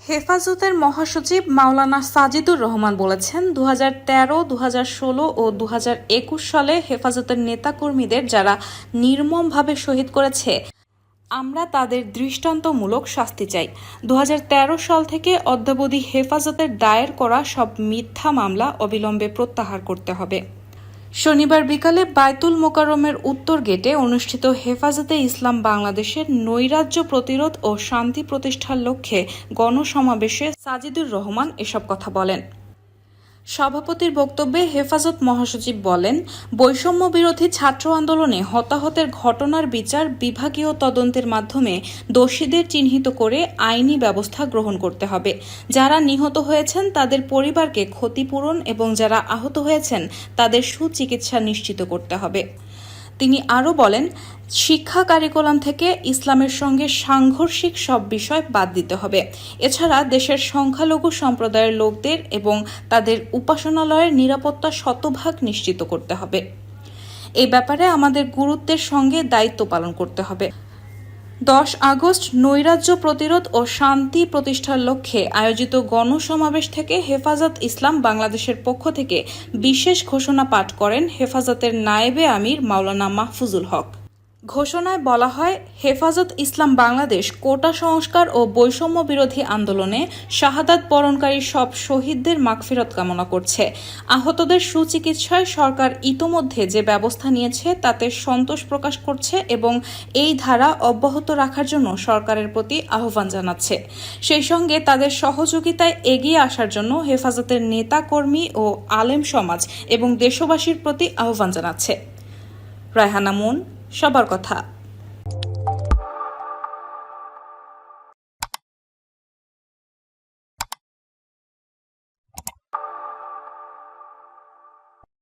হেফাজতের মহাসচিব মাওলানা সাজিদুর রহমান বলেছেন, 2013, 2016 ও 2021 সালে হেফাজতের নেতাকর্মীদের যারা নির্মমভাবে শহীদ করেছে, আমরা তাদের দৃষ্টান্তমূলক শাস্তি চাই। 2013 সাল থেকে অদ্যাবধি হেফাজতের দায়ের করা সব মিথ্যা মামলা অবিলম্বে প্রত্যাহার করতে হবে। শনিবার বিকালে বায়তুল মোকাররমের উত্তর গেটে অনুষ্ঠিত হেফাজতে ইসলাম বাংলাদেশের নৈরাজ্য প্রতিরোধ ও শান্তি প্রতিষ্ঠার লক্ষ্যে গণসমাবেশে সাজিদুর রহমান এসব কথা বলেন। সভাপতির বক্তব্যে হেফাজত মহাসচিব বলেন, বৈষম্য বিরোধী ছাত্র আন্দোলনে হতাহতের ঘটনার বিচার বিভাগীয় তদন্তের মাধ্যমে দোষীদের চিহ্নিত করে আইনি ব্যবস্থা গ্রহণ করতে হবে। যারা নিহত হয়েছেন তাদের পরিবারকে ক্ষতিপূরণ এবং যারা আহত হয়েছেন তাদের সুচিকিৎসা নিশ্চিত করতে হবে। তিনি আরও বলেন, শিক্ষা কারিকুলাম থেকে ইসলামের সঙ্গে সাংঘর্ষিক সব বিষয় বাদ দিতে হবে। এছাড়া দেশের সংখ্যালঘু সম্প্রদায়ের লোকদের এবং তাদের উপাসনালয়ের নিরাপত্তা শতভাগ নিশ্চিত করতে হবে। এই ব্যাপারে আমাদের গুরুত্বের সঙ্গে দায়িত্ব পালন করতে হবে। 10 আগস্ট নৈরাজ্য প্রতিরোধ ও শান্তি প্রতিষ্ঠার লক্ষ্যে আয়োজিত গণসমাবেশ থেকে হেফাজত ইসলাম বাংলাদেশের পক্ষ থেকে বিশেষ ঘোষণা পাঠ করেন হেফাজতের নায়েবে আমির মাওলানা মাহফুজুল হক। ঘোষণায় বলা হয়, হেফাজত ইসলাম বাংলাদেশ কোটা সংস্কার ও বৈষম্য বিরোধী আন্দোলনে শাহাদাত বরণকারী সব শহীদদের মাগফিরাত কামনা করছে। আহতদের সুচিকিৎসায় সরকার ইতোমধ্যে যে ব্যবস্থা নিয়েছে তাতে সন্তোষ প্রকাশ করছে এবং এই ধারা অব্যাহত রাখার জন্য সরকারের প্রতি আহ্বান জানাচ্ছে। সেই সঙ্গে তাদের সহযোগিতায় এগিয়ে আসার জন্য হেফাজতের নেতা কর্মী ও আলেম সমাজ এবং দেশবাসীর প্রতি আহ্বান জানাচ্ছে। রায়হানা মুন, সবার কথা।